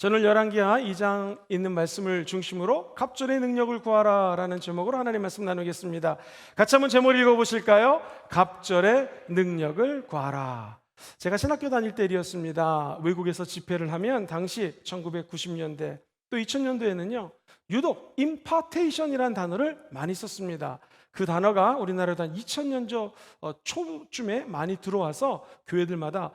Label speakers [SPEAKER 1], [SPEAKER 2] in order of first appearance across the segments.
[SPEAKER 1] 저는 열왕기하 2장 있는 말씀을 중심으로 갑절의 능력을 구하라 라는 제목으로 하나님 말씀 나누겠습니다. 같이 한번 제목 읽어보실까요? 갑절의 능력을 구하라. 제가 신학교 다닐 때 일이었습니다. 외국에서 집회를 하면 당시 1990년대 또 2000년도에는요 유독 impartation이라는 단어를 많이 썼습니다. 그 단어가 우리나라도 한 2000년 초쯤에 많이 들어와서 교회들마다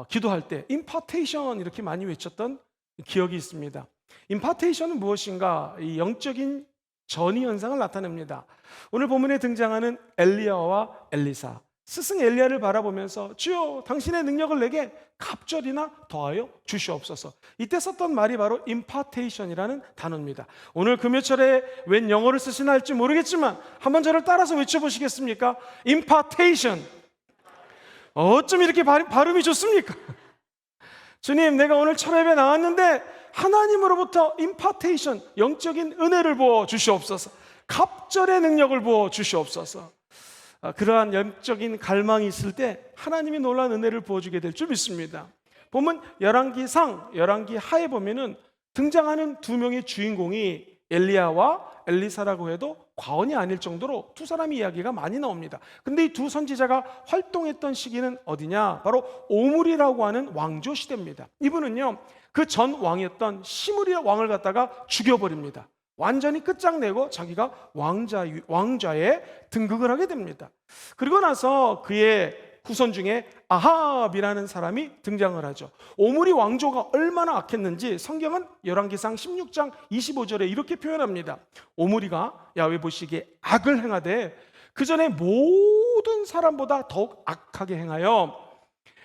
[SPEAKER 1] 기도할 때 impartation 이렇게 많이 외쳤던 기억이 있습니다. 임파테이션은 무엇인가? 이 영적인 전이 현상을 나타냅니다. 오늘 본문에 등장하는 엘리야와 엘리사, 스승 엘리야를 바라보면서 주여 당신의 능력을 내게 갑절이나 더하여 주시옵소서. 이때 썼던 말이 바로 임파테이션이라는 단어입니다. 오늘 금요철에 웬 영어를 쓰시나 할지 모르겠지만 한번 저를 따라서 외쳐보시겠습니까? 임파테이션. 어쩜 이렇게 발음이 좋습니까? 주님, 내가 오늘 철회에 나왔는데 하나님으로부터 임파테이션, 영적인 은혜를 부어 주시옵소서. 갑절의 능력을 부어 주시옵소서. 그러한 영적인 갈망이 있을 때 하나님이 놀라운 은혜를 부어주게 될 줄 믿습니다. 보면 열왕기상, 열왕기하에 보면은 등장하는 두 명의 주인공이 엘리야와 엘리사라고 해도 과언이 아닐 정도로 두 사람의 이야기가 많이 나옵니다. 근데 이 두 선지자가 활동했던 시기는 어디냐? 바로 오므리라고 하는 왕조 시대입니다. 이분은요 그 전 왕이었던 시므리 왕을 갖다가 죽여버립니다. 완전히 끝장내고 자기가 왕좌에 등극을 하게 됩니다. 그리고 나서 그의 후손 중에 아합이라는 사람이 등장을 하죠. 오므리 왕조가 얼마나 악했는지 성경은 열왕기상 16장 25절에 이렇게 표현합니다. 오므리가 야훼 보시기에 악을 행하되 그 전에 모든 사람보다 더욱 악하게 행하여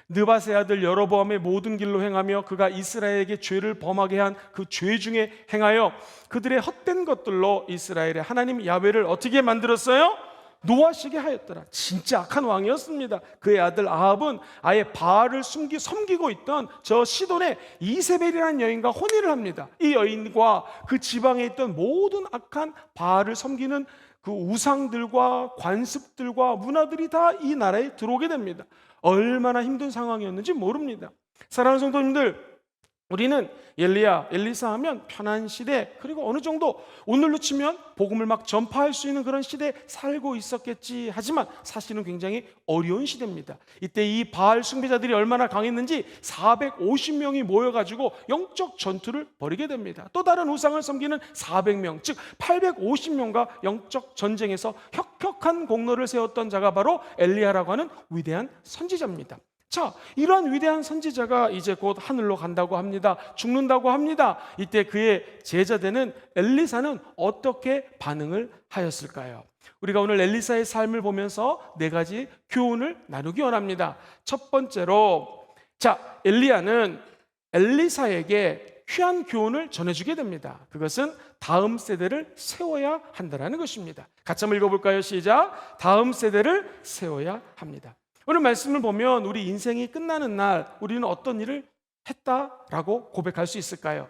[SPEAKER 1] 느밧의 아들 여로보암의 모든 길로 행하며 그가 이스라엘에게 죄를 범하게 한 그 죄 중에 행하여 그들의 헛된 것들로 이스라엘의 하나님 야훼를 어떻게 만들었어요? 노하시게 하였더라. 진짜 악한 왕이었습니다. 그의 아들 아합은 아예 바알을 섬기고 있던 저 시돈의 이세벨이라는 여인과 혼인을 합니다. 이 여인과 그 지방에 있던 모든 악한 바알을 섬기는 그 우상들과 관습들과 문화들이 다 이 나라에 들어오게 됩니다. 얼마나 힘든 상황이었는지 모릅니다. 사랑하는 성도님들, 우리는 엘리야, 엘리사 하면 편한 시대, 그리고 어느 정도 오늘로 치면 복음을 막 전파할 수 있는 그런 시대에 살고 있었겠지. 하지만 사실은 굉장히 어려운 시대입니다. 이때 이 바알 숭배자들이 얼마나 강했는지 450명이 모여가지고 영적 전투를 벌이게 됩니다. 또 다른 우상을 섬기는 400명, 즉 850명과 영적 전쟁에서 혁혁한 공로를 세웠던 자가 바로 엘리야라고 하는 위대한 선지자입니다. 자, 이러한 위대한 선지자가 이제 곧 하늘로 간다고 합니다. 죽는다고 합니다. 이때 그의 제자되는 엘리사는 어떻게 반응을 하였을까요? 우리가 오늘 엘리사의 삶을 보면서 네 가지 교훈을 나누기 원합니다. 첫 번째로, 자, 엘리야는 엘리사에게 귀한 교훈을 전해주게 됩니다. 그것은 다음 세대를 세워야 한다는 것입니다. 같이 한번 읽어볼까요? 시작. 다음 세대를 세워야 합니다. 오늘 말씀을 보면 우리 인생이 끝나는 날 우리는 어떤 일을 했다라고 고백할 수 있을까요?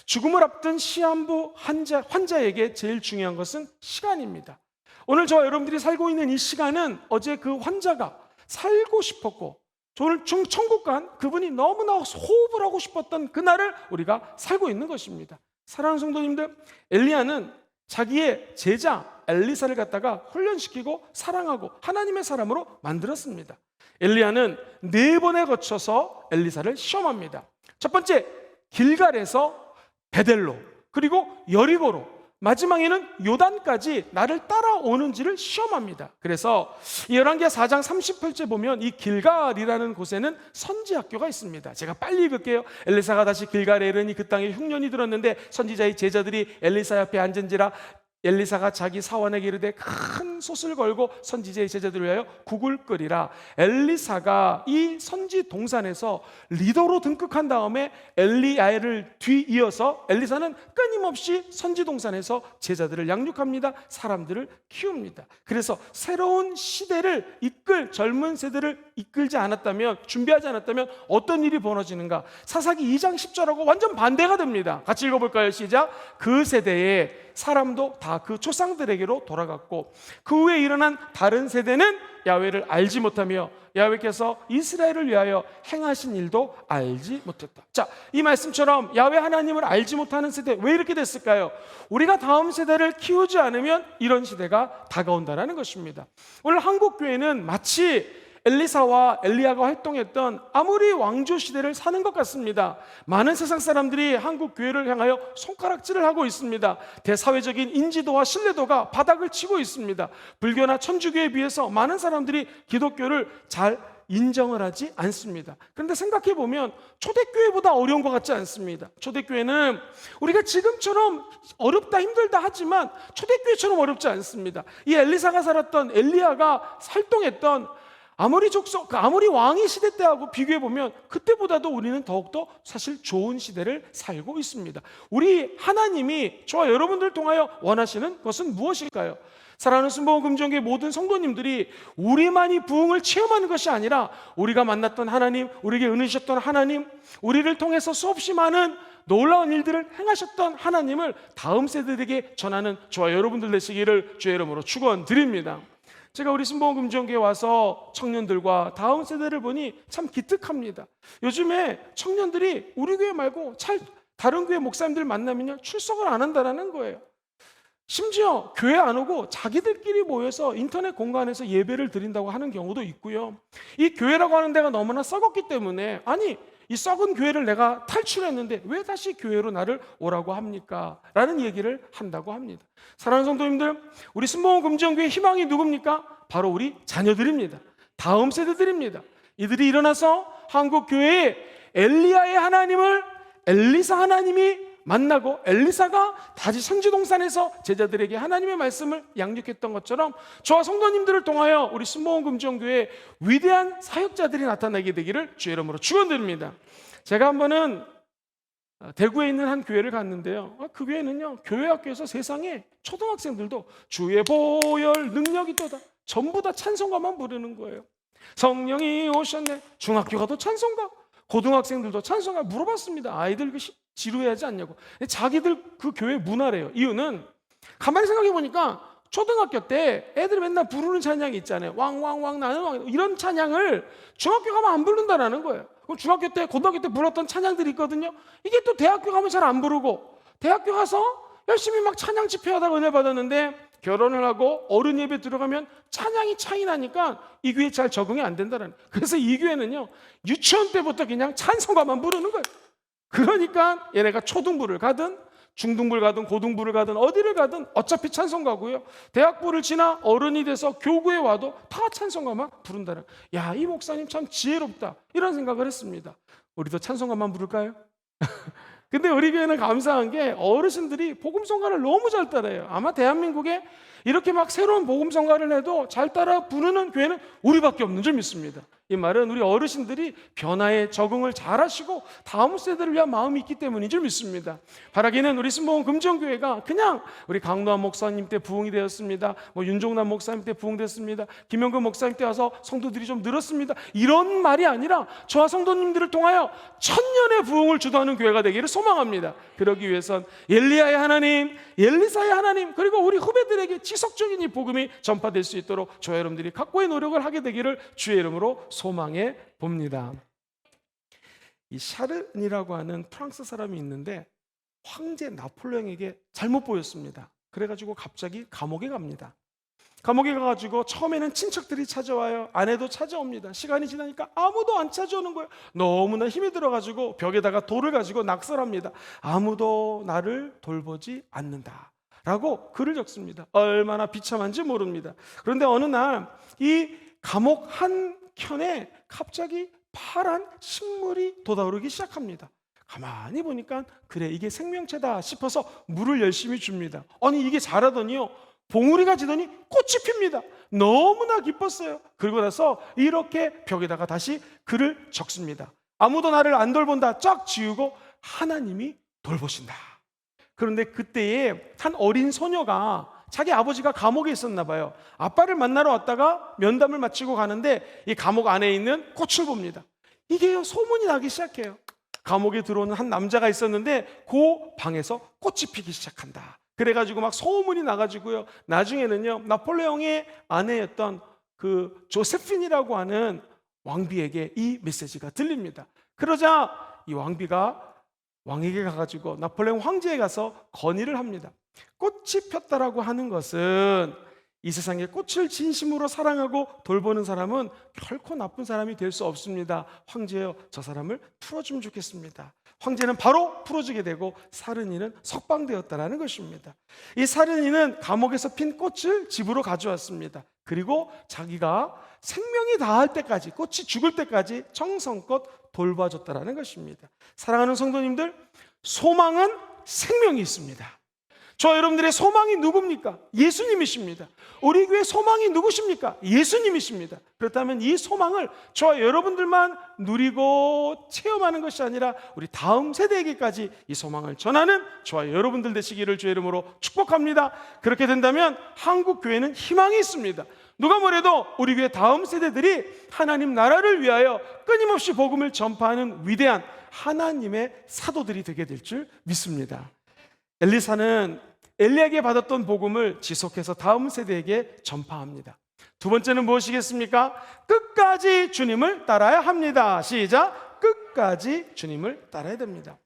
[SPEAKER 1] 죽음을 앞둔 시한부 환자에게 제일 중요한 것은 시간입니다. 오늘 저와 여러분들이 살고 있는 이 시간은 어제 그 환자가 살고 싶었고 오늘 천국 간 그분이 너무나 호흡을 하고 싶었던 그날을 우리가 살고 있는 것입니다. 사랑하는 성도님들, 엘리야는 자기의 제자 엘리사를 갖다가 훈련시키고 사랑하고 하나님의 사람으로 만들었습니다. 엘리야는 4번에 거쳐서 엘리사를 시험합니다. 첫 번째, 길갈에서 베델로, 그리고 여리고로, 마지막에는 요단까지 나를 따라오는지를 시험합니다. 그래서 열왕기하 4장 38절 보면 이 길갈이라는 곳에는 선지학교가 있습니다. 제가 빨리 읽을게요. 엘리사가 다시 길갈에 이르니 그 땅에 흉년이 들었는데 선지자의 제자들이 엘리사 옆에 앉은지라 엘리사가 자기 사원에게 이르되 큰 솥을 걸고 선지자의 제자들을 위하여 국을 끓이라. 엘리사가 이 선지 동산에서 리더로 등극한 다음에 엘리야를 뒤이어서 엘리사는 끊임없이 선지 동산에서 제자들을 양육합니다. 사람들을 키웁니다. 그래서 새로운 시대를 젊은 세대를 이끌지 않았다면, 준비하지 않았다면 어떤 일이 벌어지는가? 사사기 2장 10절하고 완전 반대가 됩니다. 같이 읽어볼까요? 시작. 그 세대에 사람도 다 그 조상들에게로 돌아갔고, 그 후에 일어난 다른 세대는 야훼를 알지 못하며 야훼께서 이스라엘을 위하여 행하신 일도 알지 못했다. 자, 이 말씀처럼 야훼 하나님을 알지 못하는 세대, 왜 이렇게 됐을까요? 우리가 다음 세대를 키우지 않으면 이런 시대가 다가온다는 것입니다. 오늘 한국 교회는 마치 엘리사와 엘리야가 활동했던 아모리 왕조 시대를 사는 것 같습니다. 많은 세상 사람들이 한국 교회를 향하여 손가락질을 하고 있습니다. 대사회적인 인지도와 신뢰도가 바닥을 치고 있습니다. 불교나 천주교에 비해서 많은 사람들이 기독교를 잘 인정을 하지 않습니다. 그런데 생각해 보면 초대교회보다 어려운 것 같지 않습니다. 초대교회는 우리가 지금처럼 어렵다 힘들다 하지만 초대교회처럼 어렵지 않습니다. 이 엘리사가 살았던, 엘리야가 활동했던 아모리 족속, 그 아모리 왕의 시대 때하고 비교해 보면 그때보다도 우리는 더욱더 사실 좋은 시대를 살고 있습니다. 우리 하나님이 저와 여러분들을 통하여 원하시는 것은 무엇일까요? 사랑하는 순복음금정교회 모든 성도님들이 우리만이 부흥을 체험하는 것이 아니라 우리가 만났던 하나님, 우리에게 은혜 주셨던 하나님, 우리를 통해서 수없이 많은 놀라운 일들을 행하셨던 하나님을 다음 세대들에게 전하는 저와 여러분들 되시기를 주의 이름으로 축원드립니다. 제가 우리 순복음금정교회에 와서 청년들과 다음 세대를 보니 참 기특합니다. 요즘에 청년들이 우리 교회 말고 다른 교회 목사님들 만나면 출석을 안 한다는 거예요. 심지어 교회 안 오고 자기들끼리 모여서 인터넷 공간에서 예배를 드린다고 하는 경우도 있고요. 이 교회라고 하는 데가 너무나 썩었기 때문에, 아니 이 썩은 교회를 내가 탈출했는데 왜 다시 교회로 나를 오라고 합니까? 라는 얘기를 한다고 합니다. 사랑하는 성도님들, 우리 순복음금정교회의 희망이 누굽니까? 바로 우리 자녀들입니다. 다음 세대들입니다. 이들이 일어나서 한국 교회에 엘리야의 하나님을 엘리사 하나님이 만나고, 엘리사가 다시 선지동산에서 제자들에게 하나님의 말씀을 양육했던 것처럼 저와 성도님들을 통하여 우리 순복음금정교회에 위대한 사역자들이 나타나게 되기를 주의 이름으로 축원드립니다. 제가 한 번은 대구에 있는 한 교회를 갔는데요, 그 교회는요, 교회학교에서 세상에 초등학생들도 주의 보혈 능력이 있도다, 전부 다 찬송가만 부르는 거예요. 성령이 오셨네. 중학교 가도 찬송가, 고등학생들도 찬송가. 물어봤습니다. 아이들 지루해하지 않냐고. 자기들 그 교회 문화래요. 이유는 가만히 생각해 보니까 초등학교 때 애들이 맨날 부르는 찬양이 있잖아요. 왕왕왕 나는 왕, 이런 찬양을 중학교 가면 안 부른다라는 거예요. 그럼 중학교 때, 고등학교 때 불렀던 찬양들이 있거든요. 이게 또 대학교 가면 잘 안 부르고, 대학교 가서 열심히 막 찬양 집회하다가 은혜 받았는데 결혼을 하고 어른 예배 들어가면 찬양이 차이 나니까 이 교회에 잘 적응이 안 된다는. 그래서 이 교회는요, 유치원 때부터 그냥 찬송가만 부르는 거예요. 그러니까 얘네가 초등부를 가든 중등부를 가든 고등부를 가든 어디를 가든 어차피 찬송가고요. 대학부를 지나 어른이 돼서 교구에 와도 다 찬송가만 부른다는. 야, 이 목사님 참 지혜롭다, 이런 생각을 했습니다. 우리도 찬송가만 부를까요? 근데 우리 교회는 감사한 게 어르신들이 복음성가를 너무 잘 따라해요. 아마 대한민국에 이렇게 막 새로운 복음성가를 해도 잘 따라 부르는 교회는 우리밖에 없는 줄 믿습니다. 이 말은 우리 어르신들이 변화에 적응을 잘 하시고 다음 세대를 위한 마음이 있기 때문인 줄 믿습니다. 바라기는 우리 순복음금정교회가 그냥 우리 강노한 목사님 때 부흥이 되었습니다, 윤종남 목사님 때 부흥됐습니다, 김영근 목사님 때 와서 성도들이 좀 늘었습니다, 이런 말이 아니라 저와 성도님들을 통하여 천년의 부흥을 주도하는 교회가 되기를 소망합니다. 그러기 위해선 엘리야의 하나님, 엘리사의 하나님, 그리고 우리 후배들에게 지속적인 이 복음이 전파될 수 있도록 저와 여러분들이 각고의 노력을 하게 되기를 주의 이름으로 소망해 봅니다. 이 샤른이라고 하는 프랑스 사람이 있는데 황제 나폴레옹에게 잘못 보였습니다. 그래가지고 갑자기 감옥에 갑니다. 감옥에 가가지고 처음에는 친척들이 찾아와요. 아내도 찾아옵니다. 시간이 지나니까 아무도 안 찾아오는 거예요. 너무나 힘이 들어가지고 벽에다가 돌을 가지고 낙서합니다. 아무도 나를 돌보지 않는다 라고 글을 적습니다. 얼마나 비참한지 모릅니다. 그런데 어느 날 이 감옥 한 켠에 갑자기 파란 식물이 돋아오르기 시작합니다. 가만히 보니까 그래, 이게 생명체다 싶어서 물을 열심히 줍니다. 아니 이게 자라더니요, 봉우리가 지더니 꽃이 핍니다. 너무나 기뻤어요. 그러고 나서 이렇게 벽에다가 다시 글을 적습니다. 아무도 나를 안 돌본다 쫙 지우고 하나님이 돌보신다. 그런데 그때에 한 어린 소녀가 자기 아버지가 감옥에 있었나 봐요. 아빠를 만나러 왔다가 면담을 마치고 가는데 이 감옥 안에 있는 꽃을 봅니다. 이게요, 소문이 나기 시작해요. 감옥에 들어오는 한 남자가 있었는데 그 방에서 꽃이 피기 시작한다. 그래가지고 막 소문이 나가지고요. 나중에는요, 나폴레옹의 아내였던 그 조세핀이라고 하는 왕비에게 이 메시지가 들립니다. 그러자 이 왕비가 왕에게 가가지고 나폴레옹 황제에 가서 건의를 합니다. 꽃이 폈다라고 하는 것은 이 세상에 꽃을 진심으로 사랑하고 돌보는 사람은 결코 나쁜 사람이 될 수 없습니다. 황제여, 저 사람을 풀어주면 좋겠습니다. 황제는 바로 풀어주게 되고 사르니는 석방되었다라는 것입니다. 이 사르니는 감옥에서 핀 꽃을 집으로 가져왔습니다. 그리고 자기가 생명이 다할 때까지, 꽃이 죽을 때까지 정성껏 돌봐줬다라는 것입니다. 사랑하는 성도님들, 소망은 생명이 있습니다. 저 여러분들의 소망이 누굽니까? 예수님이십니다. 우리 교회 소망이 누구십니까? 예수님이십니다. 그렇다면 이 소망을 저와 여러분들만 누리고 체험하는 것이 아니라 우리 다음 세대에게까지 이 소망을 전하는 저와 여러분들 되시기를 주의 이름으로 축복합니다. 그렇게 된다면 한국 교회는 희망이 있습니다. 누가 뭐래도 우리 교회 다음 세대들이 하나님 나라를 위하여 끊임없이 복음을 전파하는 위대한 하나님의 사도들이 되게 될 줄 믿습니다. 엘리사는 엘리야에게 받았던 복음을 지속해서 다음 세대에게 전파합니다. 두 번째는 무엇이겠습니까? 끝까지 주님을 따라야 합니다. 시작! 끝까지 주님을 따라야 됩니다.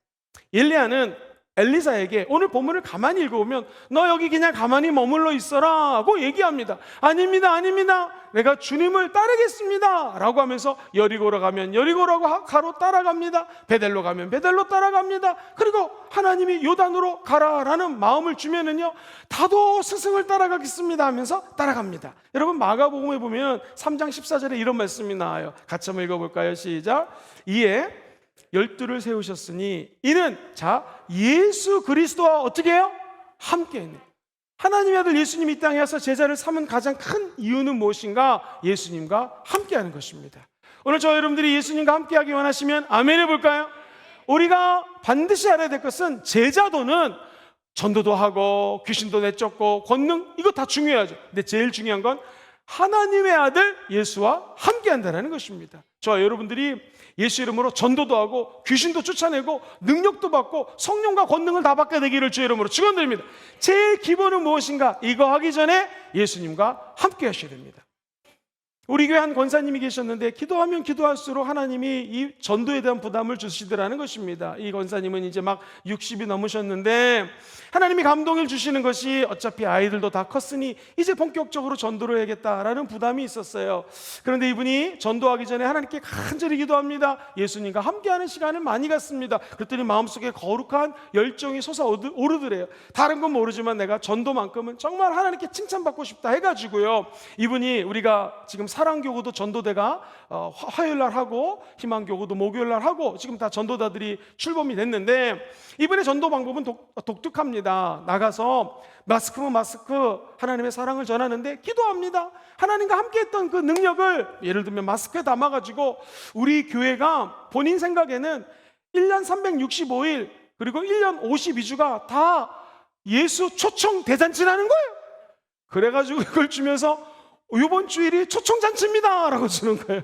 [SPEAKER 1] 엘리야는 엘리사에게 오늘 본문을 가만히 읽어보면 너 여기 그냥 가만히 머물러 있어라 하고 얘기합니다. 아닙니다, 아닙니다. 내가 주님을 따르겠습니다 라고 하면서 여리고로 가면 여리고로 가로 따라갑니다. 베델로 가면 베델로 따라갑니다. 그리고 하나님이 요단으로 가라라는 마음을 주면은요, 다도 스승을 따라가겠습니다 하면서 따라갑니다. 여러분, 마가복음에 보면 3장 14절에 이런 말씀이 나와요. 같이 한번 읽어볼까요? 시작! 이에 12를 세우셨으니 이는 자 예수 그리스도와 어떻게 해요? 함께 있는, 하나님의 아들 예수님이 이 땅에 와서 제자를 삼은 가장 큰 이유는 무엇인가? 예수님과 함께하는 것입니다. 오늘 저 여러분들이 예수님과 함께하기 원하시면 아멘 해볼까요? 우리가 반드시 알아야 될 것은 제자도는 전도도 하고 귀신도 내쫓고 권능, 이거 다 중요하죠. 근데 제일 중요한 건 하나님의 아들 예수와 함께한다는 것입니다. 저와 여러분들이 예수 이름으로 전도도 하고 귀신도 쫓아내고 능력도 받고 성령과 권능을 다 받게 되기를 주의 이름으로 축원드립니다. 제일 기본은 무엇인가? 이거 하기 전에 예수님과 함께 하셔야 됩니다. 우리 교회 한 권사님이 계셨는데 기도하면 기도할수록 하나님이 이 전도에 대한 부담을 주시더라는 것입니다. 이 권사님은 이제 막 60이 넘으셨는데 하나님이 감동을 주시는 것이 어차피 아이들도 다 컸으니 이제 본격적으로 전도를 해야겠다라는 부담이 있었어요. 그런데 이분이 전도하기 전에 하나님께 간절히 기도합니다. 예수님과 함께하는 시간을 많이 갖습니다. 그랬더니 마음속에 거룩한 열정이 솟아오르더래요. 다른 건 모르지만 내가 전도만큼은 정말 하나님께 칭찬받고 싶다 해가지고요, 이분이 우리가 지금 사랑교구도 전도대가 화요일날 하고 희망교구도 목요일날 하고 지금 다 전도자들이 출범이 됐는데, 이번에 전도 방법은 독특합니다. 나가서 마스크면 마스크 하나님의 사랑을 전하는데 기도합니다. 하나님과 함께했던 그 능력을 예를 들면 마스크에 담아가지고 우리 교회가 본인 생각에는 1년 365일 그리고 1년 52주가 다 예수 초청 대잔치라는 거예요. 그래가지고 그걸 주면서 이번 주일이 초청잔치입니다 라고 주는 거예요.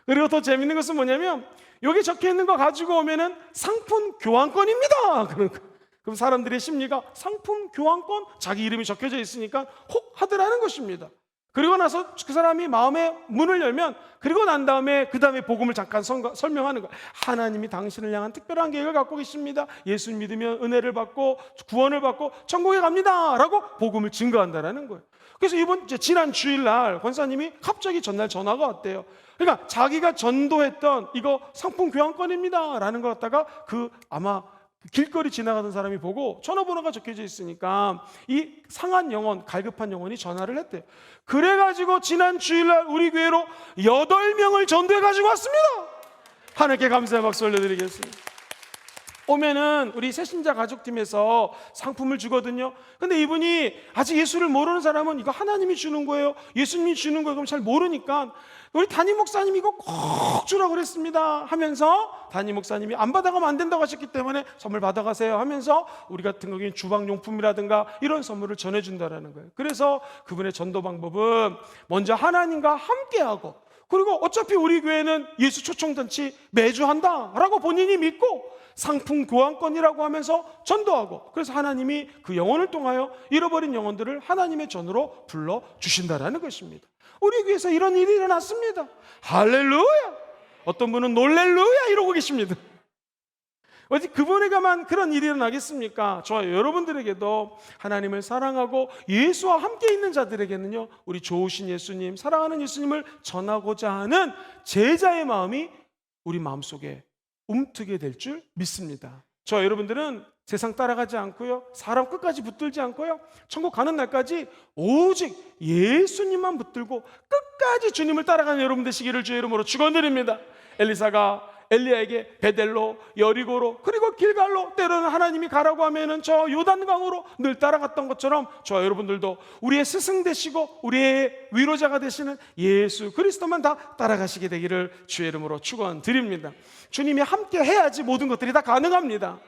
[SPEAKER 1] 그리고 더 재밌는 것은 뭐냐면 여기 적혀있는 거 가지고 오면은 상품 교환권입니다 그런 거. 그럼 사람들의 심리가 상품 교환권, 자기 이름이 적혀져 있으니까 혹 하더라는 것입니다. 그리고 나서 그 사람이 마음의 문을 열면, 그리고 난 다음에 그 다음에 복음을 잠깐 설명하는 거예요. 하나님이 당신을 향한 특별한 계획을 갖고 계십니다. 예수 믿으면 은혜를 받고 구원을 받고 천국에 갑니다 라고 복음을 증거한다라는 거예요. 그래서 지난 주일날 권사님이 갑자기 전날 전화가 왔대요. 그러니까 자기가 전도했던 이거 상품 교환권입니다 라는 걸 갖다가 아마 길거리 지나가던 사람이 보고 전화번호가 적혀져 있으니까 이 상한 영혼, 갈급한 영혼이 전화를 했대요. 그래가지고 지난 주일날 우리 교회로 8명을 전도해가지고 왔습니다. 하나님께 감사의 박수 올려드리겠습니다. 오면은 우리 새신자 가족팀에서 상품을 주거든요. 근데 이분이 아직 예수를 모르는 사람은 이거 하나님이 주는 거예요, 예수님이 주는 거예요, 그럼 잘 모르니까 우리 담임 목사님이 이거 꼭 주라고 그랬습니다 하면서, 담임 목사님이 안 받아가면 안 된다고 하셨기 때문에 선물 받아가세요 하면서 우리 같은 경우는 주방용품이라든가 이런 선물을 전해준다라는 거예요. 그래서 그분의 전도 방법은 먼저 하나님과 함께하고 그리고 어차피 우리 교회는 예수 초청잔치 매주 한다라고 본인이 믿고 상품 교환권이라고 하면서 전도하고, 그래서 하나님이 그 영혼을 통하여 잃어버린 영혼들을 하나님의 전으로 불러주신다라는 것입니다. 우리 교회에서 이런 일이 일어났습니다. 할렐루야! 어떤 분은 놀렐루야 이러고 계십니다. 어디 그분에게만 그런 일이 일어나겠습니까? 저와 여러분들에게도 하나님을 사랑하고 예수와 함께 있는 자들에게는요, 우리 좋으신 예수님, 사랑하는 예수님을 전하고자 하는 제자의 마음이 우리 마음속에 움트게 될 줄 믿습니다. 저와 여러분들은 세상 따라가지 않고요, 사람 끝까지 붙들지 않고요, 천국 가는 날까지 오직 예수님만 붙들고 끝까지 주님을 따라가는 여러분 되시기를 주의 이름으로 축원드립니다. 엘리사가 엘리야에게 베델로, 여리고로, 그리고 길갈로, 때로는 하나님이 가라고 하면은 저 요단강으로 늘 따라갔던 것처럼 저와 여러분들도 우리의 스승 되시고 우리의 위로자가 되시는 예수 그리스도만 다 따라가시게 되기를 주의 이름으로 축원드립니다. 주님이 함께 해야지 모든 것들이 다 가능합니다.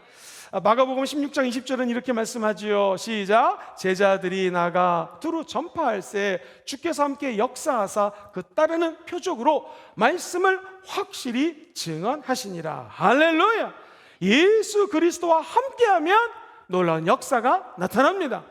[SPEAKER 1] 마가복음 16장 20절은 이렇게 말씀하지요. 시작. 제자들이 나가 두루 전파할새 주께서 함께 역사하사 그 따르는 표적으로 말씀을 확실히 증언하시니라. 할렐루야. 예수 그리스도와 함께하면 놀라운 역사가 나타납니다.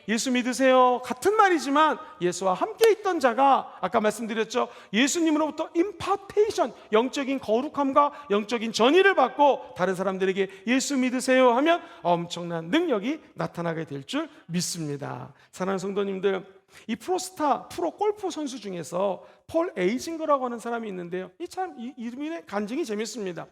[SPEAKER 1] 예수 믿으세요. 같은 말이지만 예수와 함께 있던 자가 아까 말씀드렸죠, 예수님으로부터 임파테이션, 영적인 거룩함과 영적인 전의를 받고 다른 사람들에게 예수 믿으세요 하면 엄청난 능력이 나타나게 될 줄 믿습니다. 사랑하는 성도님들, 이 프로 골프 선수 중에서 폴 에이징거라고 하는 사람이 있는데요, 이 이름이 간증이 재밌습니다.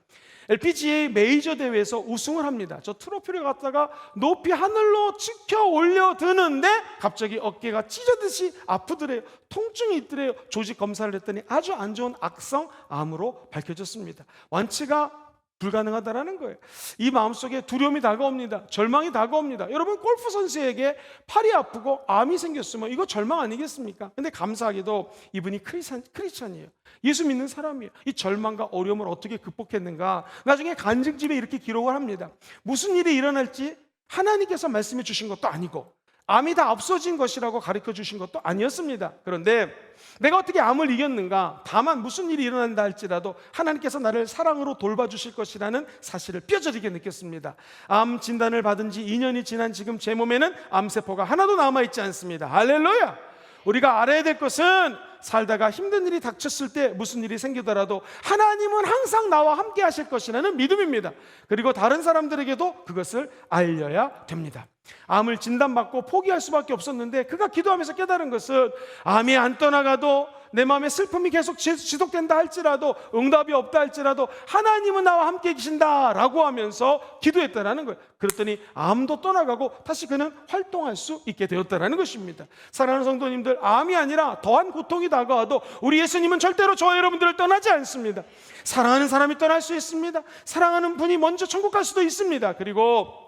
[SPEAKER 1] LPGA 메이저 대회에서 우승을 합니다. 저 트로피를 갖다가 높이 하늘로 치켜 올려 드는데 갑자기 어깨가 찢어듯이 아프더래요. 통증이 있더래요. 조직 검사를 했더니 아주 안 좋은 악성 암으로 밝혀졌습니다. 완치가 불가능하다라는 거예요. 이 마음속에 두려움이 다가옵니다. 절망이 다가옵니다. 여러분, 골프 선수에게 팔이 아프고 암이 생겼으면 이거 절망 아니겠습니까? 근데 감사하게도 이분이 크리스찬이에요. 예수 믿는 사람이에요. 이 절망과 어려움을 어떻게 극복했는가, 나중에 간증집에 이렇게 기록을 합니다. 무슨 일이 일어날지 하나님께서 말씀해 주신 것도 아니고 암이 다 없어진 것이라고 가르쳐 주신 것도 아니었습니다. 그런데 내가 어떻게 암을 이겼는가, 다만 무슨 일이 일어난다 할지라도 하나님께서 나를 사랑으로 돌봐주실 것이라는 사실을 뼈저리게 느꼈습니다. 암 진단을 받은 지 2년이 지난 지금 제 몸에는 암세포가 하나도 남아있지 않습니다. 할렐루야. 우리가 알아야 될 것은 살다가 힘든 일이 닥쳤을 때 무슨 일이 생기더라도 하나님은 항상 나와 함께 하실 것이라는 믿음입니다. 그리고 다른 사람들에게도 그것을 알려야 됩니다. 암을 진단받고 포기할 수밖에 없었는데 그가 기도하면서 깨달은 것은 암이 안 떠나가도 내 마음에 슬픔이 계속 지속된다 할지라도, 응답이 없다 할지라도 하나님은 나와 함께 계신다라고 하면서 기도했다라는 거예요. 그랬더니 암도 떠나가고 다시 그는 활동할 수 있게 되었다라는 것입니다. 사랑하는 성도님들, 암이 아니라 더한 고통이 다가와도 우리 예수님은 절대로 저와 여러분들을 떠나지 않습니다. 사랑하는 사람이 떠날 수 있습니다. 사랑하는 분이 먼저 천국 갈 수도 있습니다. 그리고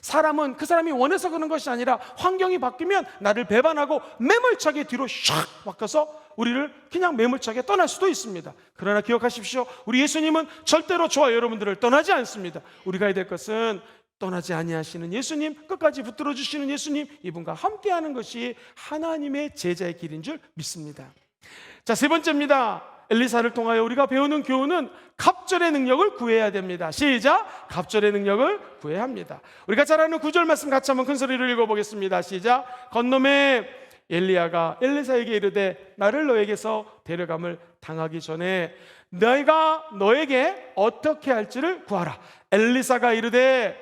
[SPEAKER 1] 사람은 그 사람이 원해서 그런 것이 아니라 환경이 바뀌면 나를 배반하고 매몰차게 뒤로 샥 바꿔서 우리를 그냥 매몰차게 떠날 수도 있습니다. 그러나 기억하십시오. 우리 예수님은 절대로 저와 여러분들을 떠나지 않습니다. 우리가 해야 될 것은 떠나지 아니하시는 예수님, 끝까지 붙들어 주시는 예수님, 이분과 함께하는 것이 하나님의 제자의 길인 줄 믿습니다. 자, 세 번째입니다. 엘리사를 통하여 우리가 배우는 교훈은 갑절의 능력을 구해야 됩니다. 시작. 갑절의 능력을 구해야 합니다. 우리가 잘 아는 9절 말씀 같이 한번 큰 소리로 읽어보겠습니다. 시작. 건너매 엘리야가 엘리사에게 이르되 나를 너에게서 데려감을 당하기 전에 내가 너에게 어떻게 할지를 구하라. 엘리사가 이르되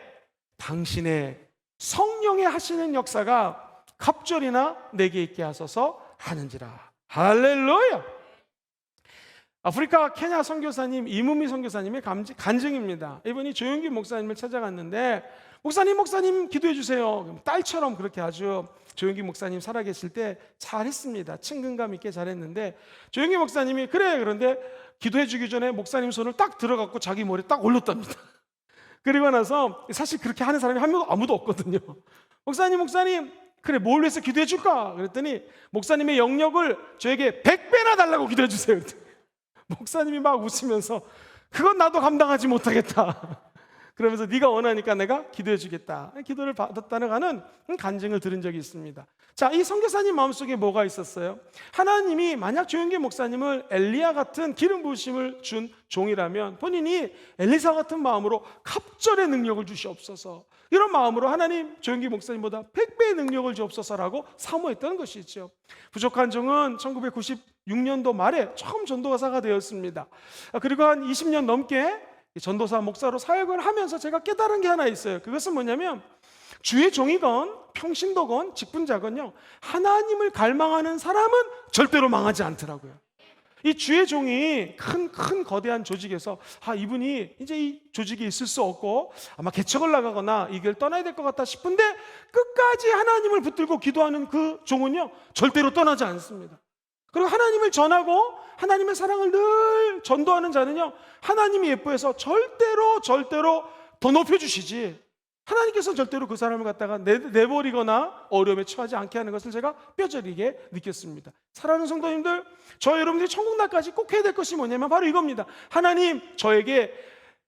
[SPEAKER 1] 당신의 성령의 하시는 역사가 갑절이나 내게 있게 하소서 하는지라. 할렐루야. 아프리카 케냐 선교사님 이문미 선교사님의 간증입니다. 이분이 조용기 목사님을 찾아갔는데 목사님 기도해 주세요. 딸처럼 그렇게 아주 조용기 목사님 살아계실 때 잘했습니다. 친근감 있게 잘했는데 조용기 목사님이 그런데 기도해 주기 전에 목사님 손을 딱 들어갖고 자기 머리에 딱 올렸답니다. 그리고 나서 사실 그렇게 하는 사람이 아무도 없거든요. 목사님 그래 뭘 위해서 기도해 줄까? 그랬더니 목사님의 영역을 저에게 100배나 달라고 기도해 주세요. 목사님이 막 웃으면서 그건 나도 감당하지 못하겠다. 그러면서 네가 원하니까 내가 기도해 주겠다. 기도를 받았다는 하는 간증을 들은 적이 있습니다. 자, 이 선교사님 마음속에 뭐가 있었어요? 하나님이 만약 조영기 목사님을 엘리야 같은 기름 부으심을 준 종이라면 본인이 엘리사 같은 마음으로 갑절의 능력을 주시옵소서, 이런 마음으로 하나님 조영기 목사님보다 100배의 능력을 주옵소서라고 사모했던 것이죠. 부족한 종은 1996년도 말에 처음 전도사가 되었습니다. 그리고 한 20년 넘게 전도사 목사로 사역을 하면서 제가 깨달은 게 하나 있어요. 그것은 뭐냐면 주의 종이건 평신도건 직분자건요, 하나님을 갈망하는 사람은 절대로 망하지 않더라고요. 이 주의 종이 큰 거대한 조직에서 이분이 이제 이 조직에 있을 수 없고 아마 개척을 나가거나 이 길 떠나야 될 것 같다 싶은데 끝까지 하나님을 붙들고 기도하는 그 종은요 절대로 떠나지 않습니다. 그리고 하나님을 전하고 하나님의 사랑을 늘 전도하는 자는요, 하나님이 예뻐해서 절대로 더 높여주시지, 하나님께서 절대로 그 사람을 갖다가 내버리거나 어려움에 처하지 않게 하는 것을 제가 뼈저리게 느꼈습니다. 사랑하는 성도님들, 저 여러분들이 천국날까지 꼭 해야 될 것이 뭐냐면 바로 이겁니다. 하나님, 저에게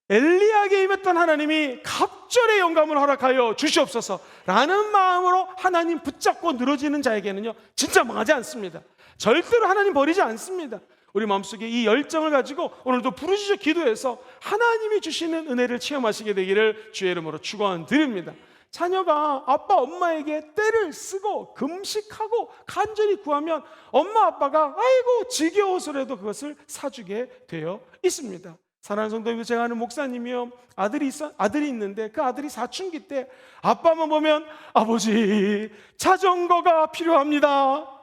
[SPEAKER 1] 엘리야에게 임했던 하나님이 갑절의 영감을 허락하여 주시옵소서 라는 마음으로 하나님 붙잡고 늘어지는 자에게는요 진짜 망하지 않습니다. 절대로 하나님 버리지 않습니다. 우리 마음속에 이 열정을 가지고 오늘도 부르짖어 기도해서 하나님이 주시는 은혜를 체험하시게 되기를 주의 이름으로 축원드립니다. 자녀가 아빠 엄마에게 떼를 쓰고 금식하고 간절히 구하면 엄마 아빠가 아이고 지겨워서라도 그것을 사주게 되어 있습니다. 사랑하는 성도님들, 제가 아는 목사님이요, 아들이 있는데 그 아들이 사춘기 때 아빠만 보면 아버지 자전거가 필요합니다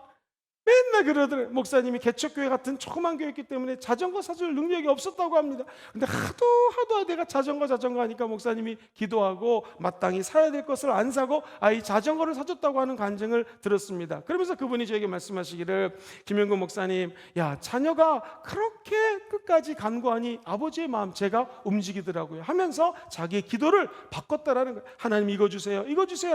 [SPEAKER 1] 맨날 그러더래요. 목사님이 개척교회 같은 조그만 교회였기 때문에 자전거 사줄 능력이 없었다고 합니다. 근데 하도 내가 자전거 하니까 목사님이 기도하고 마땅히 사야 될 것을 안 사고 이 자전거를 사줬다고 하는 간증을 들었습니다. 그러면서 그분이 저에게 말씀하시기를, 김영근 목사님, 야, 자녀가 그렇게 끝까지 간구하니 아버지의 마음 제가 움직이더라고요 하면서 자기의 기도를 바꿨다라는 거예요. 하나님 이거 주세요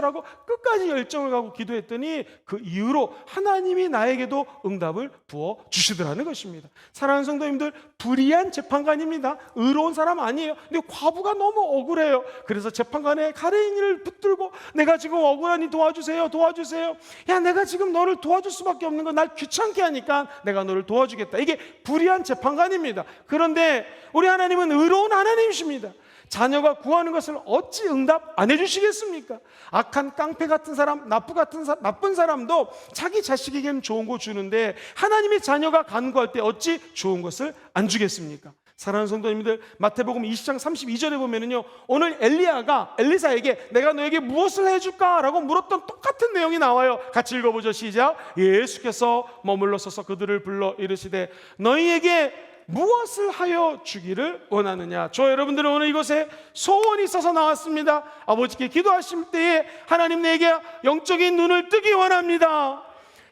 [SPEAKER 1] 라고 끝까지 열정을 갖고 기도했더니 그 이후로 하나님이 나에게도 응답을 부어 주시더라는 것입니다. 사랑하는 성도님들, 불의한 재판관입니다. 의로운 사람 아니에요. 근데 과부가 너무 억울해요. 그래서 재판관에 가래인을 붙들고 내가 지금 억울하니 도와주세요. 야, 내가 지금 너를 도와줄 수밖에 없는 거 날 귀찮게 하니까 내가 너를 도와주겠다. 이게 불의한 재판관입니다. 그런데 우리 하나님은 의로운 하나님이십니다. 자녀가 구하는 것을 어찌 응답 안 해주시겠습니까? 악한 깡패 같은 사람, 나쁜 사람도 자기 자식에게는 좋은 거 주는데 하나님의 자녀가 간구할 때 어찌 좋은 것을 안 주겠습니까? 사랑하는 성도님들, 마태복음 20장 32절에 보면은요, 오늘 엘리야가 엘리사에게 내가 너에게 무엇을 해줄까? 라고 물었던 똑같은 내용이 나와요. 같이 읽어보죠. 시작. 예수께서 머물러 서서 그들을 불러 이르시되 너희에게 무엇을 하여 주기를 원하느냐? 저 여러분들은 오늘 이곳에 소원이 있어서 나왔습니다. 아버지께 기도하실 때에 하나님 내게 영적인 눈을 뜨기 원합니다.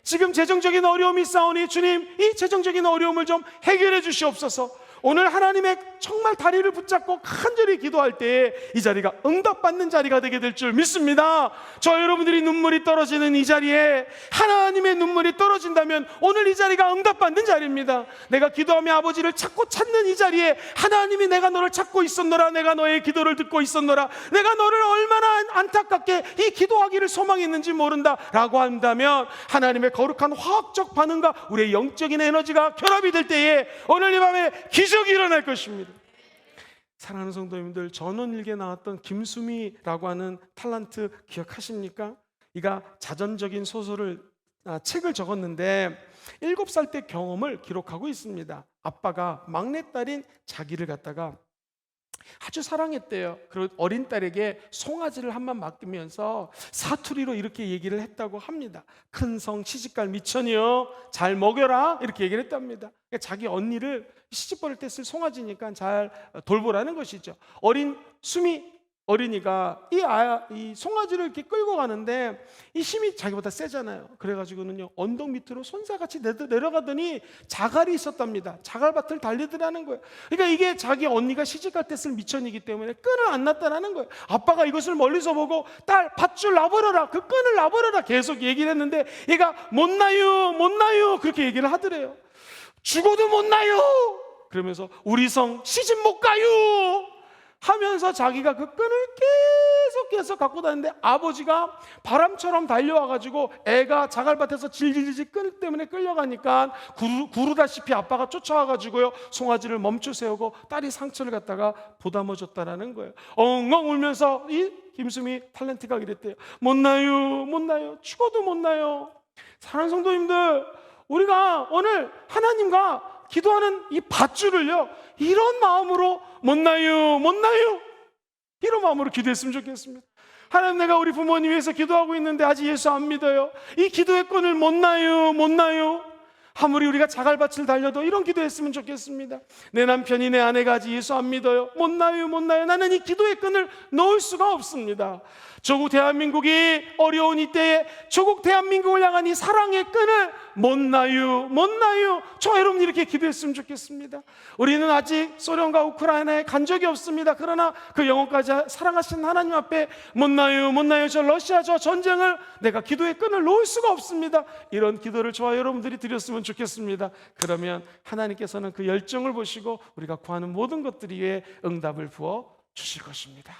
[SPEAKER 1] 지금 재정적인 어려움이 있사오니 주님, 이 재정적인 어려움을 좀 해결해 주시옵소서. 오늘 하나님의 정말 다리를 붙잡고 간절히 기도할 때에 이 자리가 응답받는 자리가 되게 될 줄 믿습니다. 저 여러분들이 눈물이 떨어지는 이 자리에 하나님의 눈물이 떨어진다면 오늘 이 자리가 응답받는 자리입니다. 내가 기도하며 아버지를 찾고 찾는 이 자리에 하나님이 내가 너를 찾고 있었노라, 내가 너의 기도를 듣고 있었노라, 내가 너를 얼마나 안타깝게 이 기도하기를 소망했는지 모른다 라고 한다면 하나님의 거룩한 화학적 반응과 우리의 영적인 에너지가 결합이 될 때에 오늘 이 밤에 기적이 일어날 것입니다. 사랑하는 성도님들, 전원일기에 나왔던 김수미라고 하는 탤런트 기억하십니까? 이가 자전적인 책을 적었는데 7살 때 경험을 기록하고 있습니다. 아빠가 막내딸인 자기를 갖다가 아주 사랑했대요. 그리고 어린 딸에게 송아지를 한 번 맡기면서 사투리로 이렇게 얘기를 했다고 합니다. 큰 성 시집갈 미천이여 잘 먹여라, 이렇게 얘기를 했답니다. 그러니까 자기 언니를 시집 보낼 때 쓸 송아지니까 잘 돌보라는 것이죠. 어린 수미 어린이가 이 송아지를 이렇게 끌고 가는데 이 힘이 자기보다 세잖아요. 그래가지고는요, 언덕 밑으로 손사같이 내려가더니 자갈이 있었답니다. 자갈밭을 달리더라는 거예요. 그러니까 이게 자기 언니가 시집갈 때 쓸 미천이기 때문에 끈을 안 놨다라는 거예요. 아빠가 이것을 멀리서 보고 딸 밧줄 놔버려라, 그 끈을 놔버려라 계속 얘기를 했는데 얘가 못 놔요 그렇게 얘기를 하더래요. 죽어도 못 놔요 그러면서 우리 성 시집 못 가요 하면서 자기가 그 끈을 계속 갖고 다니는데 아버지가 바람처럼 달려와가지고 애가 자갈밭에서 질질질 끈 때문에 끌려가니까 구르다시피 아빠가 쫓아와가지고요 송아지를 멈춰 세우고 딸이 상처를 갖다가 보담아줬다라는 거예요. 엉엉 울면서 이 김수미 탤런트가 이랬대요. 못 나요 죽어도 못 나요. 사랑하는 성도님들, 우리가 오늘 하나님과 기도하는 이 밧줄을요 이런 마음으로 못 나요 이런 마음으로 기도했으면 좋겠습니다. 하나님, 내가 우리 부모님 위해서 기도하고 있는데 아직 예수 안 믿어요. 이 기도의 끈을 못 나요. 아무리 우리가 자갈밭을 달려도 이런 기도했으면 좋겠습니다. 내 남편이, 내 아내가 아직 예수 안 믿어요. 못 나요. 나는 이 기도의 끈을 놓을 수가 없습니다. 조국 대한민국이 어려운 이때에 조국 대한민국을 향한 이 사랑의 끈을 못 나요. 저 여러분 이렇게 기도했으면 좋겠습니다. 우리는 아직 소련과 우크라이나에 간 적이 없습니다. 그러나 그 영혼까지 사랑하신 하나님 앞에 못 나요. 저 러시아 저 전쟁을 내가 기도의 끈을 놓을 수가 없습니다. 이런 기도를 저와 여러분들이 드렸으면 좋겠습니다. 그러면 하나님께서는 그 열정을 보시고 우리가 구하는 모든 것들 위에 응답을 부어 주실 것입니다.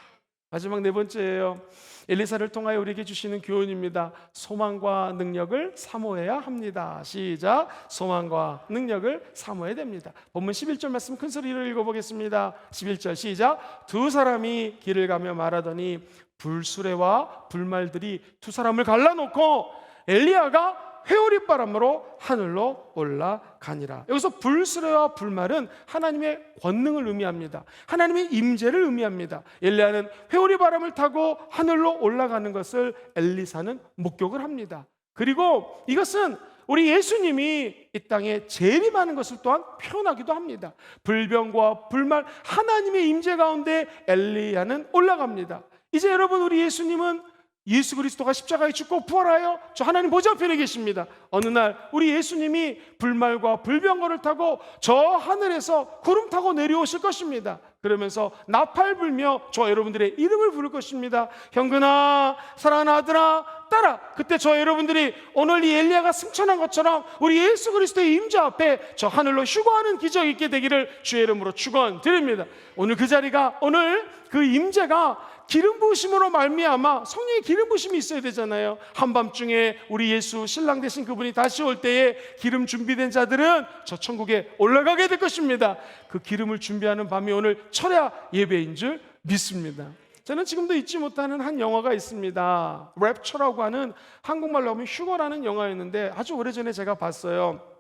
[SPEAKER 1] 마지막 네 번째예요. 엘리사를 통하여 우리에게 주시는 교훈입니다. 소망과 능력을 사모해야 합니다. 시작. 소망과 능력을 사모해야 됩니다. 본문 11절 말씀 큰 소리로 읽어보겠습니다. 11절 시작. 두 사람이 길을 가며 말하더니 불수레와 불말들이 두 사람을 갈라놓고 엘리야가 회오리바람으로 하늘로 올라가니라. 여기서 불수레와 불말은 하나님의 권능을 의미합니다. 하나님의 임재를 의미합니다. 엘리야는 회오리바람을 타고 하늘로 올라가는 것을 엘리사는 목격을 합니다. 그리고 이것은 우리 예수님이 이 땅에 재림하는 것을 또한 표현하기도 합니다. 불병과 불말, 하나님의 임재 가운데 엘리야는 올라갑니다. 이제 여러분, 우리 예수님은 예수 그리스도가 십자가에 죽고 부활하여 저 하나님 보좌편에 계십니다. 어느 날 우리 예수님이 불말과 불병거를 타고 저 하늘에서 구름 타고 내려오실 것입니다. 그러면서 나팔 불며 저 여러분들의 이름을 부를 것입니다. 형근아, 사랑하는 아들아, 딸아. 그때 저 여러분들이 오늘 이 엘리야가 승천한 것처럼 우리 예수 그리스도의 임재 앞에 저 하늘로 휴거하는 기적이 있게 되기를 주의 이름으로 축원드립니다. 오늘 그 자리가, 오늘 그 임재가 기름 부으심으로 말미암아, 성령의 기름 부으심이 있어야 되잖아요. 한밤중에 우리 예수 신랑 되신 그분이 다시 올 때에 기름 준비된 자들은 저 천국에 올라가게 될 것입니다. 그 기름을 준비하는 밤이 오늘 철야 예배인 줄 믿습니다. 저는 지금도 잊지 못하는 한 영화가 있습니다. 랩처라고 하는, 한국말로 하면 휴거라는 영화였는데 아주 오래전에 제가 봤어요.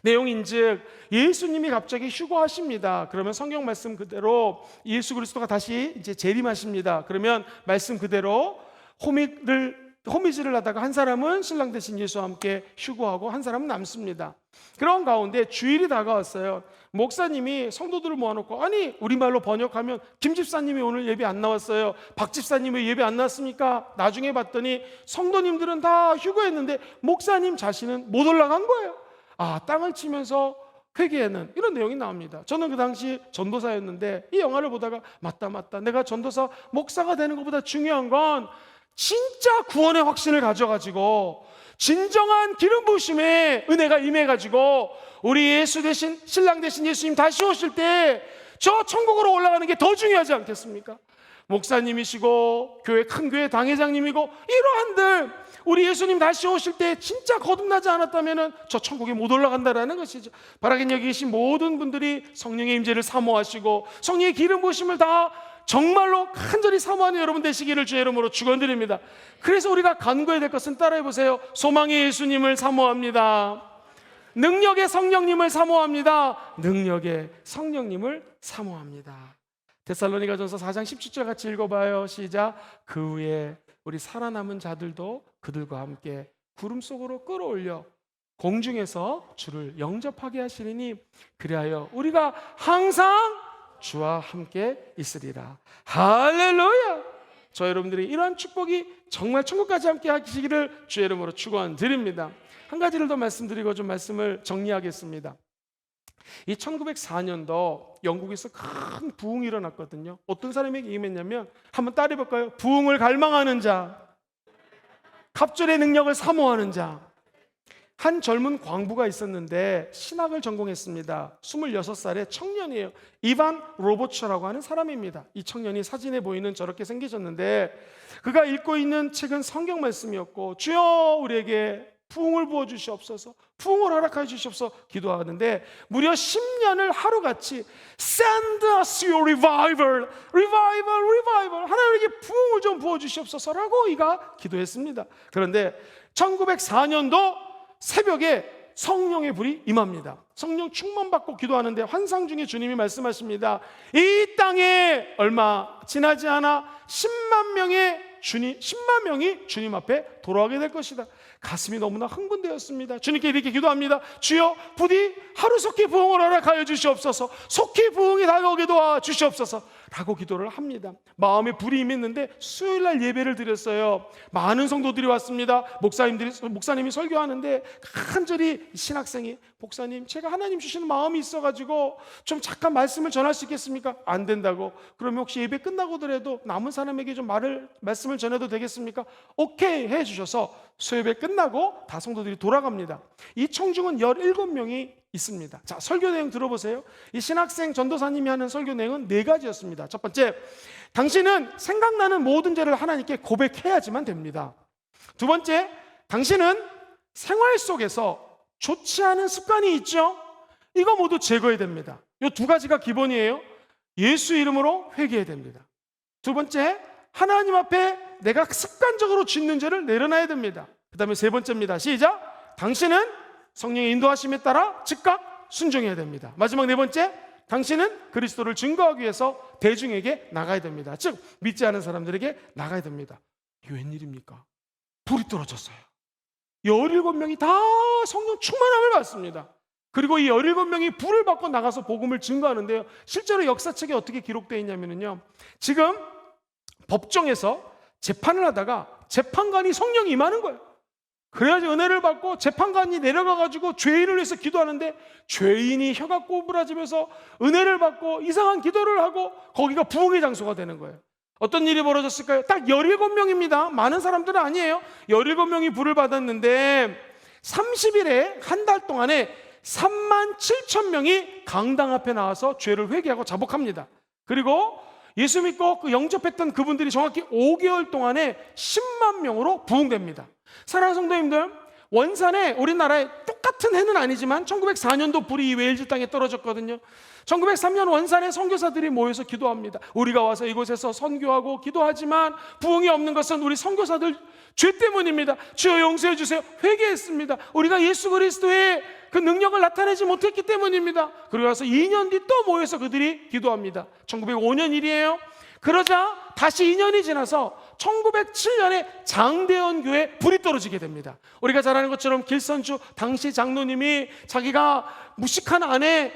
[SPEAKER 1] 내용인즉 예수님이 갑자기 휴거하십니다. 그러면 성경 말씀 그대로 예수 그리스도가 다시 이제 재림하십니다. 그러면 말씀 그대로 호미질을 하다가 한 사람은 신랑 되신 예수와 함께 휴거하고 한 사람은 남습니다. 그런 가운데 주일이 다가왔어요. 목사님이 성도들을 모아놓고, 아니 우리말로 번역하면 김 집사님이 오늘 예배 안 나왔어요. 박 집사님이 왜 예배 안 나왔습니까? 나중에 봤더니 성도님들은 다 휴거했는데 목사님 자신은 못 올라간 거예요. 땅을 치면서 회개하는 이런 내용이 나옵니다. 저는 그 당시 전도사였는데 이 영화를 보다가 맞다. 내가 전도사 목사가 되는 것보다 중요한 건 진짜 구원의 확신을 가져가지고 진정한 기름 부으심의 은혜가 임해가지고 우리 예수 대신, 신랑 대신 예수님 다시 오실 때 저 천국으로 올라가는 게 더 중요하지 않겠습니까? 목사님이시고 큰 교회 당회장님이고 이러한들 우리 예수님 다시 오실 때 진짜 거듭나지 않았다면 저 천국에 못 올라간다라는 것이죠. 바라긴 여기 계신 모든 분들이 성령의 임재를 사모하시고 성령의 기름 부으심을 다 정말로 간절히 사모하는 여러분 되시기를 주의 이름으로 축원드립니다. 그래서 우리가 간구해야 될 것은, 따라해 보세요. 소망의 예수님을 사모합니다. 능력의 성령님을 사모합니다. 능력의 성령님을 사모합니다. 데살로니가전서 4장 17절 같이 읽어봐요. 시작. 그 후에 우리 살아남은 자들도 그들과 함께 구름 속으로 끌어올려 공중에서 주를 영접하게 하시리니 그리하여 우리가 항상 주와 함께 있으리라. 할렐루야. 저 여러분들이 이러한 축복이 정말 천국까지 함께 하시기를 주의 이름으로 축원드립니다. 한 가지를 더 말씀드리고 좀 말씀을 정리하겠습니다. 이 1904년도 영국에서 큰 부흥이 일어났거든요. 어떤 사람에게 임했냐면, 한번 따라해볼까요? 부흥을 갈망하는 자, 갑절의 능력을 사모하는 자. 한 젊은 광부가 있었는데 신학을 전공했습니다. 26살의 청년이에요. 이반 로보츠라고 하는 사람입니다. 이 청년이 사진에 보이는 저렇게 생기셨는데 그가 읽고 있는 책은 성경 말씀이었고, 주여 우리에게 부흥을 부어주시옵소서, 부흥을 허락해 주시옵소서 기도하는데 무려 10년을 하루같이 Send us your revival, revival, revival, 하나님에게 부흥을 좀 부어주시옵소서라고 이가 기도했습니다. 그런데 1904년도 새벽에 성령의 불이 임합니다. 성령 충만받고 기도하는데 환상 중에 주님이 말씀하십니다. 이 땅에 얼마 지나지 않아 10만 명이 주님 앞에 돌아오게 될 것이다. 가슴이 너무나 흥분되었습니다. 주님께 이렇게 기도합니다. 주여 부디 하루속히 부흥을 허락하여 주시옵소서, 속히 부흥이 다가오게 도와주시옵소서 라고 기도를 합니다. 마음에 불이 임했는데 수요일날 예배를 드렸어요. 많은 성도들이 왔습니다. 목사님이 설교하는데 간절히 신학생이, 목사님 제가 하나님 주시는 마음이 있어가지고 좀 잠깐 말씀을 전할 수 있겠습니까? 안 된다고. 그러면 혹시 예배 끝나고더라도 남은 사람에게 좀 말씀을 전해도 되겠습니까? 오케이 해주셔서 수요예배 끝나고 다 성도들이 돌아갑니다. 이 청중은 17명이 있습니다. 자, 설교 내용 들어보세요. 이 신학생 전도사님이 하는 설교 내용은 4가지였습니다. 첫 번째, 당신은 생각나는 모든 죄를 하나님께 고백해야지만 됩니다. 두 번째, 당신은 생활 속에서 좋지 않은 습관이 있죠? 이거 모두 제거해야 됩니다. 이 2가지가 기본이에요. 예수 이름으로 회개해야 됩니다. 두 번째, 하나님 앞에 내가 습관적으로 짓는 죄를 내려놔야 됩니다. 그 다음에 3번째입니다. 시작! 당신은 성령의 인도하심에 따라 즉각 순종해야 됩니다. 마지막 4번째, 당신은 그리스도를 증거하기 위해서 대중에게 나가야 됩니다. 즉 믿지 않은 사람들에게 나가야 됩니다. 이게 웬일입니까? 불이 떨어졌어요. 17명이 다 성령 충만함을 받습니다. 그리고 이 17명이 불을 받고 나가서 복음을 증거하는데요, 실제로 역사책에 어떻게 기록되어 있냐면요, 지금 법정에서 재판을 하다가 재판관이 성령이 임하는 거예요. 그래야지 은혜를 받고 재판관이 내려가가지고 죄인을 위해서 기도하는데 죄인이 혀가 꼬부라지면서 은혜를 받고 이상한 기도를 하고 거기가 부흥의 장소가 되는 거예요. 어떤 일이 벌어졌을까요? 딱 17명입니다. 많은 사람들은 아니에요. 17명이 불을 받았는데 30일에 한 달 동안에 37,000명이 강당 앞에 나와서 죄를 회개하고 자복합니다. 그리고 예수 믿고 영접했던 그분들이 정확히 5개월 동안에 10만 명으로 부흥됩니다. 사랑하는 성도님들, 원산에 우리나라에 똑같은 해는 아니지만 1904년도 불이 이 웨일즈 땅에 떨어졌거든요. 1903년 원산에 선교사들이 모여서 기도합니다. 우리가 와서 이곳에서 선교하고 기도하지만 부흥이 없는 것은 우리 선교사들 죄 때문입니다. 주여 용서해 주세요. 회개했습니다. 우리가 예수 그리스도의 그 능력을 나타내지 못했기 때문입니다. 그리고 나서 2년 뒤 또 모여서 그들이 기도합니다. 1905년 일이에요. 그러자 다시 2년이 지나서 1907년에 장대원 교회에 불이 떨어지게 됩니다. 우리가 잘 아는 것처럼 길선주 당시 장로님이 자기가 무식한 아내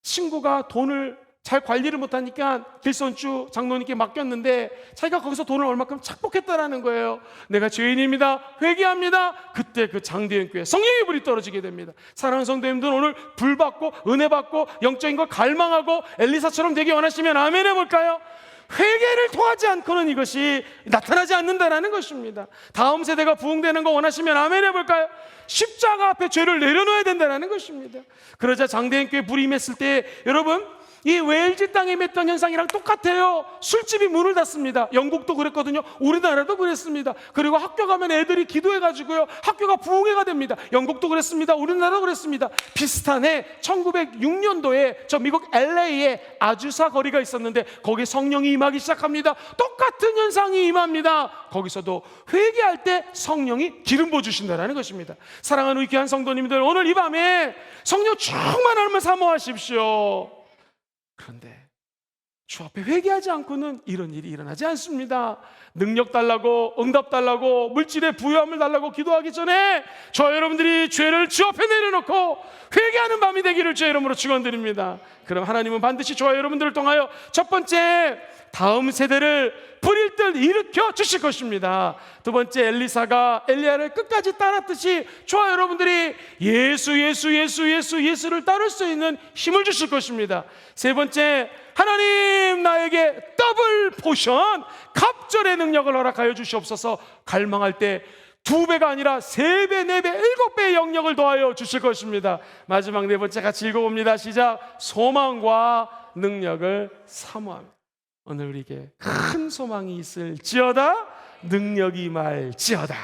[SPEAKER 1] 친구가 돈을 잘 관리를 못하니까 길선주 장로님께 맡겼는데 자기가 거기서 돈을 얼마큼 착복했다라는 거예요. 내가 죄인입니다. 회개합니다. 그때 그 장대원 교회 성령의 불이 떨어지게 됩니다. 사랑하는 성도님들, 오늘 불 받고 은혜 받고 영적인 걸 갈망하고 엘리사처럼 되기 원하시면 아멘 해볼까요? 회개를 통하지 않고는 이것이 나타나지 않는다는 것입니다. 다음 세대가 부흥되는 거 원하시면 아멘 해볼까요? 십자가 앞에 죄를 내려놓아야 된다는 것입니다. 그러자 장대현 교회 불이 임했을 때 여러분, 이 웨일즈 땅에 임했던 현상이랑 똑같아요. 술집이 문을 닫습니다. 영국도 그랬거든요. 우리나라도 그랬습니다. 그리고 학교 가면 애들이 기도해가지고요, 학교가 부흥회가 됩니다. 영국도 그랬습니다. 우리나라도 그랬습니다. 비슷한 해 1906년도에 저 미국 LA에 아주사 거리가 있었는데 거기에 성령이 임하기 시작합니다. 똑같은 현상이 임합니다. 거기서도 회개할 때 성령이 기름 부어주신다는 것입니다. 사랑하는 우리 귀한 성도님들, 오늘 이 밤에 성령 충만함을 사모하십시오. 그런데 주 앞에 회개하지 않고는 이런 일이 일어나지 않습니다. 능력 달라고, 응답 달라고, 물질의 부유함을 달라고 기도하기 전에 저 여러분들이 죄를 주 앞에 내려놓고 회개하는 밤이 되기를 주의 이름으로 축원드립니다. 그럼 하나님은 반드시 저와 여러분들을 통하여 첫 번째, 다음 세대를 불일 듯 일으켜 주실 것입니다. 두 번째, 엘리사가 엘리야를 끝까지 따랐듯이 저와 여러분들이 예수를 따를 수 있는 힘을 주실 것입니다. 세 번째, 하나님 나에게 더블 포션, 갑절의 능력을 허락하여 주시옵소서. 갈망할 때 2배가 아니라 3배, 4배, 7배의 영역을 더하여 주실 것입니다. 마지막 4번째 같이 읽어봅니다. 시작. 소망과 능력을 사모합니다. 오늘 우리에게 큰 소망이 있을지어다, 능력이 임할지어다.